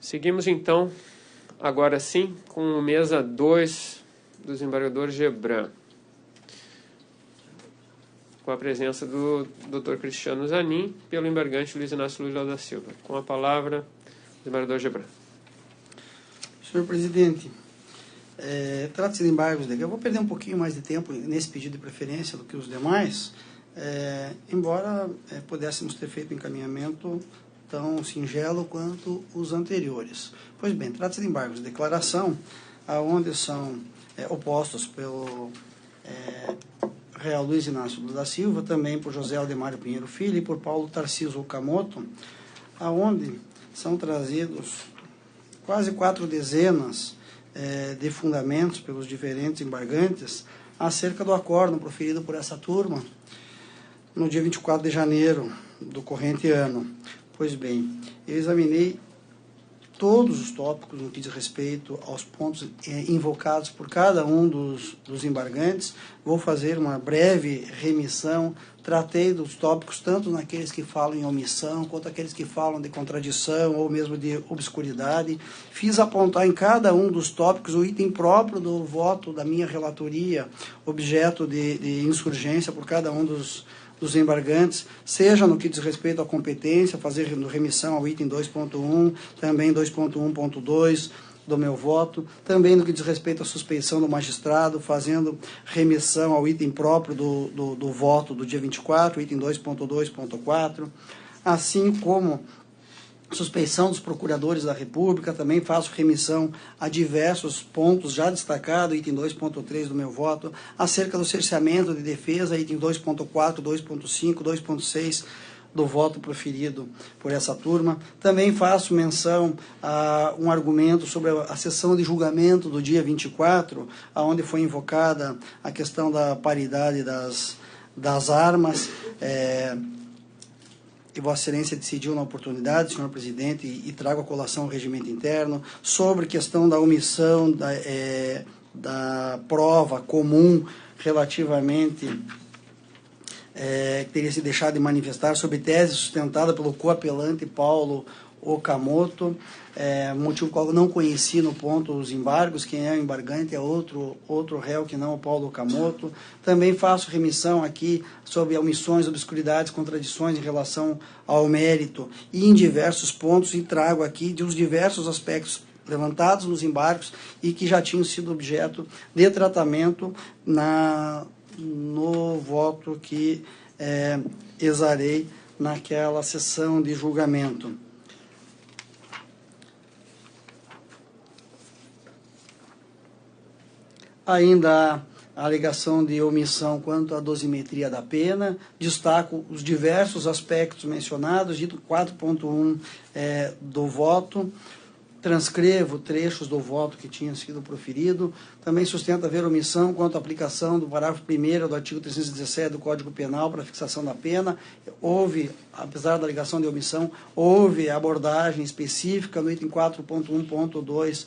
Seguimos então, agora sim, com mesa 2 do desembargador Gebran, com a presença do Dr. Cristiano Zanin, pelo embargante Luiz Inácio Lula da Silva. Com a palavra, o desembargador Gebran. Senhor presidente, trata-se de embargos eu vou perder um pouquinho mais de tempo nesse pedido de preferência do que os demais, embora pudéssemos ter feito um encaminhamento tão singelo quanto os anteriores. Pois bem, trata-se de embargos de declaração, onde são opostos pelo Real Luiz Inácio Lula da Silva, também por José Aldemário Pinheiro Filho e por Paulo Tarcísio Okamoto, aonde são trazidos quase 4 dezenas de fundamentos pelos diferentes embargantes acerca do acórdão proferido por essa turma no dia 24 de janeiro do corrente ano. Pois bem, eu examinei todos os tópicos no que diz respeito aos pontos invocados por cada um dos embargantes. Vou fazer uma breve remissão. Tratei dos tópicos tanto naqueles que falam em omissão, quanto aqueles que falam de contradição ou mesmo de obscuridade. Fiz apontar em cada um dos tópicos o item próprio do voto da minha relatoria, objeto de insurgência por cada um dos embargantes, seja no que diz respeito à competência, fazer remissão ao item 2.1, também 2.1.2 do meu voto, também no que diz respeito à suspeição do magistrado, fazendo remissão ao item próprio do voto do dia 24, item 2.2.4, assim como suspeição dos procuradores da República, também faço remissão a diversos pontos já destacados, item 2.3 do meu voto, acerca do cerceamento de defesa, item 2.4, 2.5, 2.6 do voto proferido por essa turma. Também faço menção a um argumento sobre a sessão de julgamento do dia 24, onde foi invocada a questão da paridade das armas, e Vossa Excelência decidiu na oportunidade, senhor presidente, e trago a colação ao regimento interno, sobre questão da omissão da prova comum relativamente que teria se deixado de manifestar sobre tese sustentada pelo coapelante Paulo Okamoto, motivo qual eu não conheci no ponto os embargos. Quem é o embargante é outro réu que não o Paulo Okamoto. Também faço remissão aqui sobre omissões, obscuridades, contradições em relação ao mérito e em diversos pontos, e trago aqui de os diversos aspectos levantados nos embargos e que já tinham sido objeto de tratamento no voto que exarei naquela sessão de julgamento. Ainda a alegação de omissão quanto à dosimetria da pena, destaco os diversos aspectos mencionados, dito 4.1 do voto, transcrevo trechos do voto que tinha sido proferido, também sustento haver omissão quanto à aplicação do parágrafo 1º do artigo 317 do Código Penal para a fixação da pena. Houve, apesar da alegação de omissão, houve abordagem específica no item 4.1.2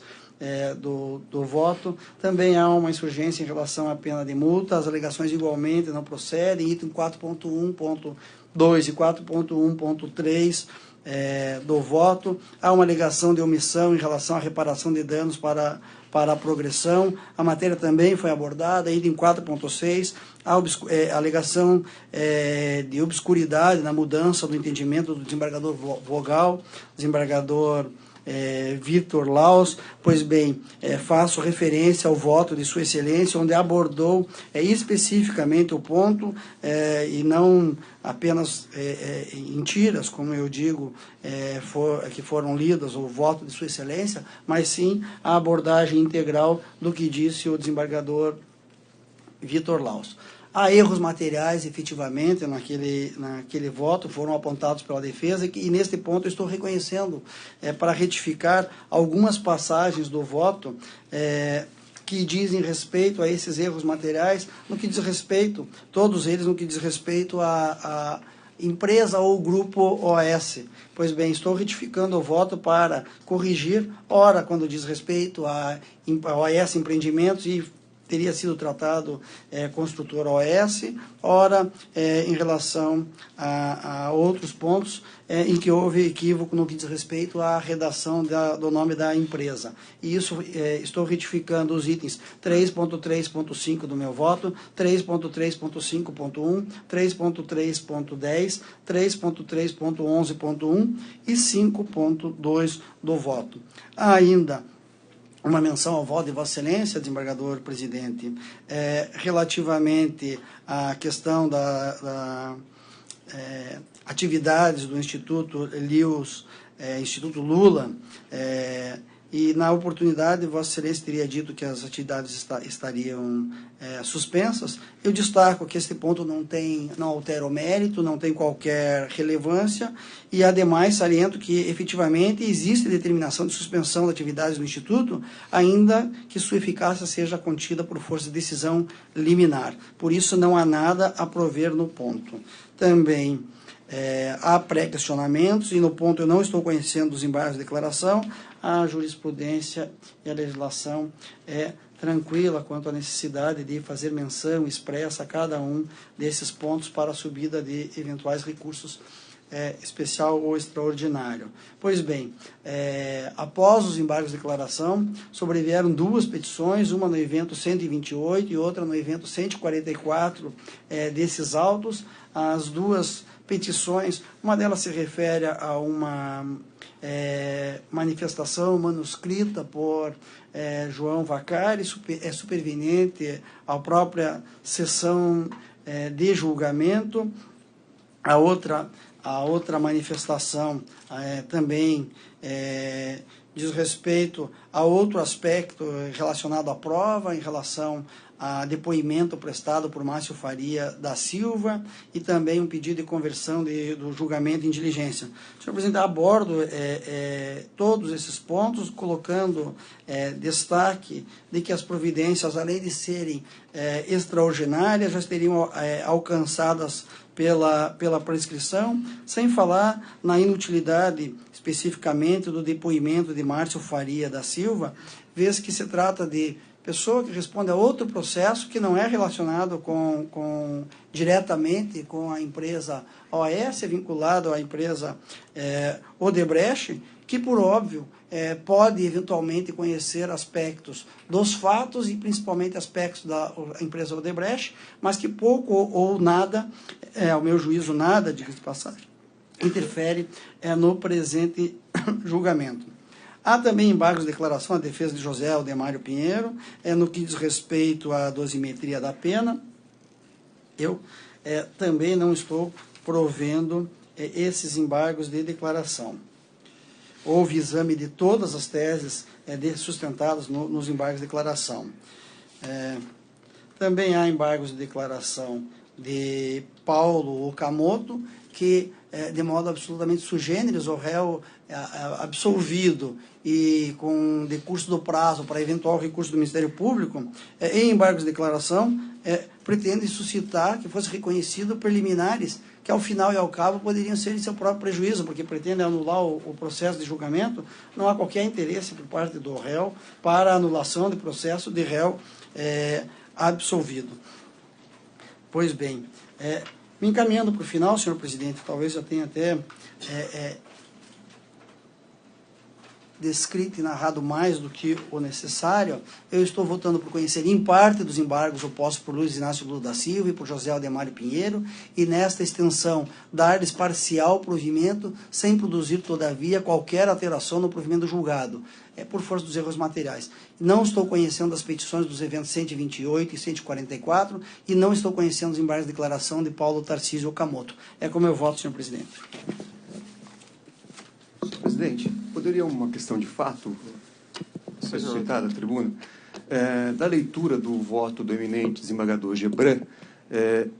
do voto. Também há uma insurgência em relação à pena de multa, as alegações igualmente não procedem, item 4.1.2 e 4.1.3 do voto. Há uma alegação de omissão em relação à reparação de danos para a progressão, a matéria também foi abordada, item 4.6, a alegação de obscuridade na mudança do entendimento do desembargador Vogal, desembargador Vitor Laus. Pois bem, faço referência ao voto de Sua Excelência, onde abordou especificamente o ponto, e não apenas em tiras, como eu digo, que foram lidas, o voto de Sua Excelência, mas sim a abordagem integral do que disse o desembargador Vitor Laus. Há erros materiais, efetivamente, naquele voto, foram apontados pela defesa, e neste ponto eu estou reconhecendo, para retificar algumas passagens do voto que dizem respeito a esses erros materiais, no que diz respeito, todos eles no que diz respeito a empresa ou grupo OS. Pois bem, estou retificando o voto para corrigir, ora, quando diz respeito a OS Empreendimentos, e teria sido tratado construtora OS, ora em relação a outros pontos em que houve equívoco no que diz respeito à redação do nome da empresa. E isso estou retificando os itens 3.3.5 do meu voto, 3.3.5.1, 3.3.10, 3.3.11.1 e 5.2 do voto. Há ainda uma menção ao voto de Vossa Excelência, desembargador presidente, relativamente à questão atividades do Instituto Instituto Lula, e na oportunidade Vossa Excelência teria dito que as atividades estariam suspensas. Eu destaco que este ponto não altera o mérito, não tem qualquer relevância, e ademais saliento que efetivamente existe determinação de suspensão de atividades do Instituto, ainda que sua eficácia seja contida por força de decisão liminar. Por isso não há nada a prover no ponto. Também há pré-questionamentos, e no ponto eu não estou conhecendo os embargos de declaração. A jurisprudência e a legislação é tranquila quanto à necessidade de fazer menção expressa a cada um desses pontos para a subida de eventuais recursos especial ou extraordinário. Pois bem, após os embargos de declaração, sobrevieram duas petições, uma no evento 128 e outra no evento 144 desses autos. As duas petições, uma delas se refere a uma manifestação manuscrita por João Vacari, é superveniente à própria sessão de julgamento. A outra manifestação também diz respeito a outro aspecto relacionado à prova, em relação a depoimento prestado por Márcio Faria da Silva, e também um pedido de conversão do julgamento em diligência. Senhor presidente, abordo todos esses pontos, colocando destaque de que as providências, além de serem extraordinárias, já seriam alcançadas pela prescrição, sem falar na inutilidade especificamente do depoimento de Márcio Faria da Silva, vez que se trata de pessoa que responde a outro processo que não é relacionado diretamente com a empresa OAS, vinculado à empresa Odebrecht, que, por óbvio, pode eventualmente conhecer aspectos dos fatos e principalmente aspectos da empresa Odebrecht, mas que pouco ou nada, ao meu juízo nada, diga-se de passagem, interfere no presente julgamento. Há também embargos de declaração à defesa de José Aldemário Pinheiro, no que diz respeito à dosimetria da pena. Eu também não estou provendo esses embargos de declaração. Houve exame de todas as teses sustentadas nos embargos de declaração. Também há embargos de declaração de Paulo Okamoto, que, de modo absolutamente sui generis, o réu absolvido e com decurso do prazo para eventual recurso do Ministério Público, em embargos de declaração, pretende suscitar que fosse reconhecido preliminares que, ao final e ao cabo, poderiam ser em seu próprio prejuízo, porque pretende anular o processo de julgamento. Não há qualquer interesse por parte do réu para a anulação de processo de réu absolvido. Pois bem, me encaminhando para o final, senhor presidente, talvez eu tenha até descrito e narrado mais do que o necessário. Eu estou votando por conhecer em parte dos embargos opostos por Luiz Inácio Lula da Silva e por José Aldemário Pinheiro, e nesta extensão dar-lhes parcial provimento, sem produzir, todavia, qualquer alteração no provimento julgado, por força dos erros materiais. Não estou conhecendo as petições dos eventos 128 e 144, e não estou conhecendo os embargos de declaração de Paulo Tarcísio Okamoto. É como eu voto, senhor presidente. Presidente, poderia uma questão de fato ser suscitada à tribuna? Da leitura do voto do eminente desembargador Gebran,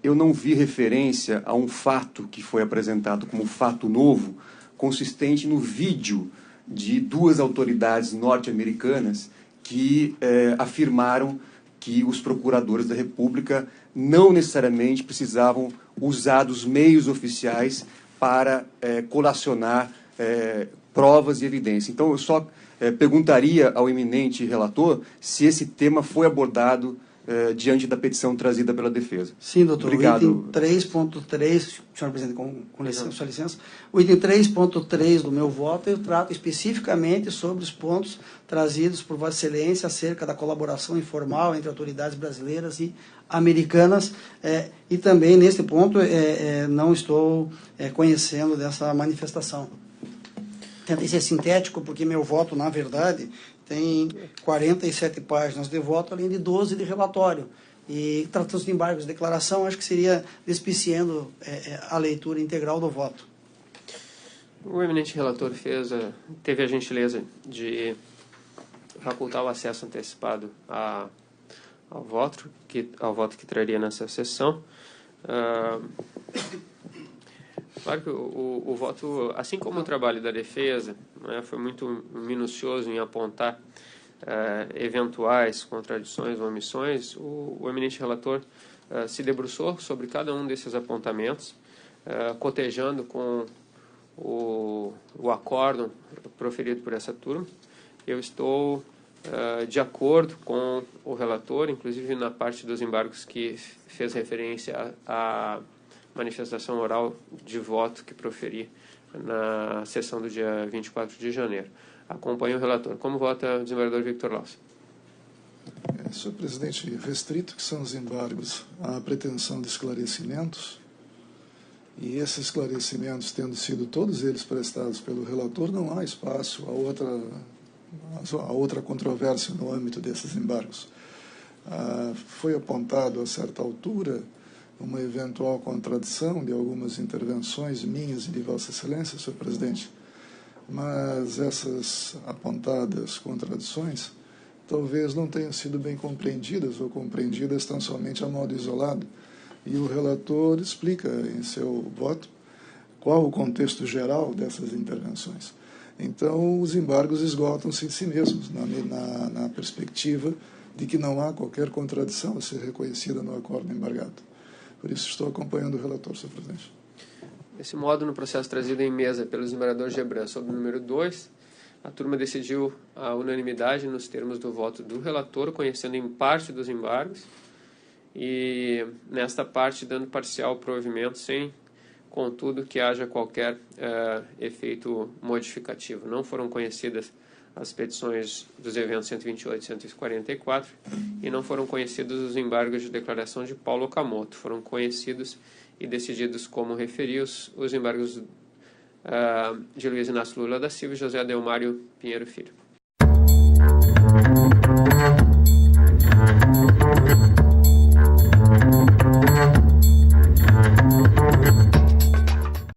eu não vi referência a um fato que foi apresentado como fato novo, consistente no vídeo de duas autoridades norte-americanas que afirmaram que os procuradores da República não necessariamente precisavam usar dos meios oficiais para colacionar provas e evidências. Então, eu só perguntaria ao eminente relator se esse tema foi abordado diante da petição trazida pela defesa. Sim, doutor. Obrigado. O item 3.3, senhor presidente, com licença, sua licença, o item 3.3 do meu voto, eu trato especificamente sobre os pontos trazidos por Vossa Excelência acerca da colaboração informal entre autoridades brasileiras e americanas, e também, nesse ponto, não estou conhecendo dessa manifestação. Tentei ser sintético, porque meu voto, na verdade, tem 47 páginas de voto, além de 12 de relatório. E tratando-se de embargos de declaração, acho que seria despiciando a leitura integral do voto. O eminente relator teve a gentileza de facultar o acesso antecipado ao voto que traria nessa sessão. Claro que o voto, assim como o trabalho da defesa, né, foi muito minucioso em apontar eventuais contradições ou omissões, o eminente relator se debruçou sobre cada um desses apontamentos, cotejando com o acórdão proferido por essa turma. Eu estou de acordo com o relator, inclusive na parte dos embargos que fez referência à manifestação oral de voto que proferi na sessão do dia 24 de janeiro. Acompanho o relator. Como vota o desembargador Victor Lawson? Senhor presidente, restrito que são os embargos à pretensão de esclarecimentos, e esses esclarecimentos tendo sido todos eles prestados pelo relator, não há espaço a outra controvérsia no âmbito desses embargos. Foi apontado a certa altura uma eventual contradição de algumas intervenções minhas e de Vossa Excelência, senhor presidente, mas essas apontadas contradições talvez não tenham sido bem compreendidas ou compreendidas tão somente a modo isolado, e o relator explica em seu voto qual o contexto geral dessas intervenções. Então, os embargos esgotam-se em si mesmos, na perspectiva de que não há qualquer contradição a ser reconhecida no acordo embargado. Por isso, estou acompanhando o relator, senhor presidente. Desse modo, no processo trazido em mesa pelo desembargador Gebran sobre o número 2, a turma decidiu a unanimidade nos termos do voto do relator, conhecendo em parte dos embargos, e nesta parte dando parcial provimento, sem, contudo, que haja qualquer efeito modificativo. Não foram conhecidas as petições dos eventos 128 e 144, e não foram conhecidos os embargos de declaração de Paulo Okamoto. Foram conhecidos e decididos, como referi, os embargos de Luiz Inácio Lula da Silva e José Adelmário Pinheiro Filho.